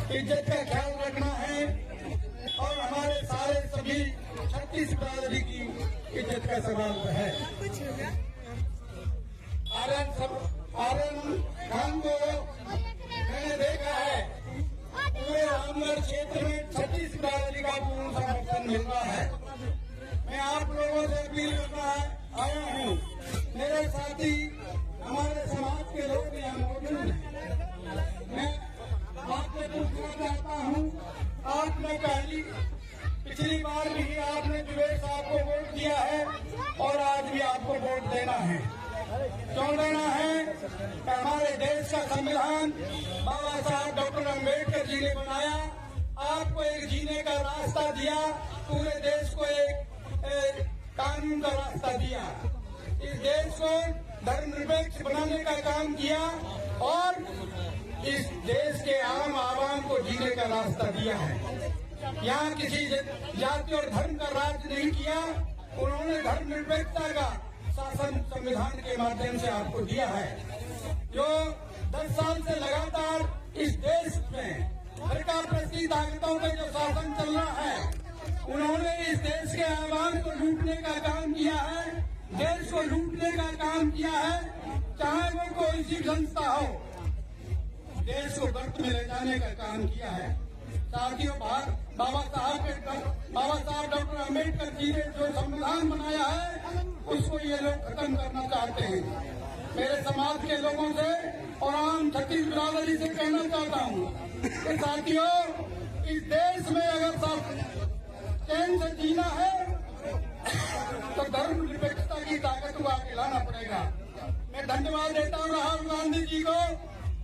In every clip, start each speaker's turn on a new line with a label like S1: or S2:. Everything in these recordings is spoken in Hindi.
S1: इज्जत का ख्याल रखना है और हमारे सारे सभी 36 बिरादरी की इज्जत का सवाल है। आर्यन खान को मैंने देखा है, पूरे रामगढ़ क्षेत्र में 36 बिरादरी का पूर्ण समर्थन मिल रहा है। मैं आप लोगों से अपील करना आया हूँ, मेरे साथी हमारे समाज के लोग यहाँ मौजूद हैं। मैं आपसे पूछना चाहता हूँ, आपने पिछली बार भी आपने जुबेर साहब को वोट दिया है और आज भी आपको वोट देना है। क्यों देना है? हमारे देश का संविधान बाबा साहब डॉक्टर अम्बेडकर जी ने बनाया, आपको एक जीने का रास्ता दिया, पूरे देश को एक कानून का रास्ता दिया, इस देश को धर्मनिरपेक्ष बनाने का काम किया और इस देश के आम आवाम को जीने का रास्ता दिया है। यहाँ किसी जाति और धर्म का राज नहीं किया, उन्होंने धर्मनिरपेक्षता का शासन संविधान के माध्यम से आपको दिया है। जो 10 साल से लगातार इस देश में सरकार प्रति ताकतों का जो शासन चल रहा है, उन्होंने इस देश के आवाम को लूटने का काम किया है, देश को लूटने का काम किया है। चाहे वो कोई सी संस्था हो, देश को गर्त में ले जाने का काम किया है। साथियों, बाबा साहब डॉक्टर अम्बेडकर जी ने जो संविधान बनाया है, उसको ये लोग खत्म करना चाहते हैं। मेरे समाज के लोगों से और आम 36 बिरादरी से कहना चाहता हूँ कि साथियों, इस देश में अगर चैन से जीना है तो धर्मनिरपेक्षता की ताकत को आगे लाना पड़ेगा। मैं धन्यवाद देता हूँ राहुल गांधी जी को।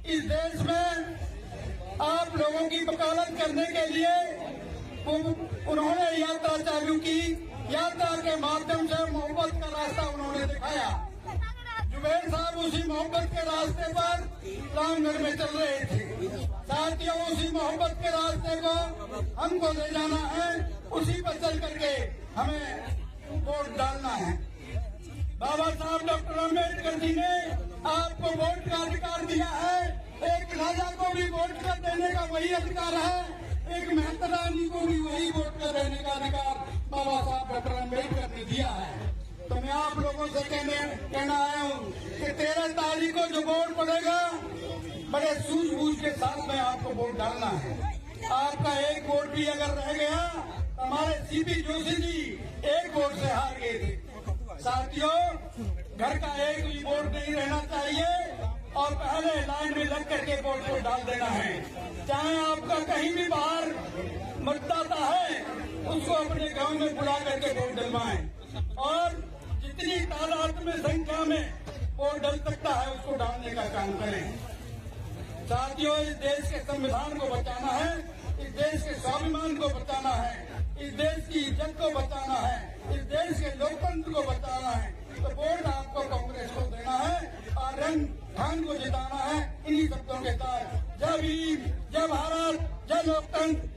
S1: इस देश में आप लोगों की वकालत करने के लिए उन्होंने यात्रा चालू की, यात्रा के माध्यम से मोहब्बत का रास्ता उन्होंने दिखाया। जुबेर साहब उसी मोहब्बत के रास्ते पर रामगढ़ में चल रहे थे। साथियों, उसी मोहब्बत के रास्ते को हमको ले जाना है, उसी पर चल करके हमें वोट डालना है। बाबा साहब डॉक्टर अम्बेडकर जी ने आपको वोट का अधिकार दिया है। एक राजा को भी वोट कर देने का वही अधिकार है, एक महत्ता रानी को भी वही वोट कर देने का अधिकार बाबा साहब डॉक्टर अम्बेडकर ने दिया है। तो मैं आप लोगों से कहना आया हूँ कि 13 तारीख को जो वोट पड़ेगा, बड़े सूझबूझ के साथ में आपको वोट डालना है। आपका एक वोट भी अगर रह गया, हमारे सीपी जोशी जी एक वोट से हार गए थे। साथियों, घर का एक भी वोट नहीं रहना चाहिए और पहले लाइन में लग करके वोट को डाल देना है। चाहे आपका कहीं भी बाहर मतदाता है, उसको अपने गांव में बुला करके वोट डलवाएं और जितनी तादाद में संख्या में वोट डल सकता है उसको डालने का काम करें। साथियों, इस देश के संविधान को बचाना है, इस देश के स्वाभिमान को बचाना है, इस देश की इज्जत को बचाना है, इस देश के लोकतंत्र को बचाना है। तो वोट आपको कांग्रेस को देना है, आर्यन खान को जिताना है। इन्हीं शब्दों के साथ जय भीम, जय भारत, जय लोकतंत्र।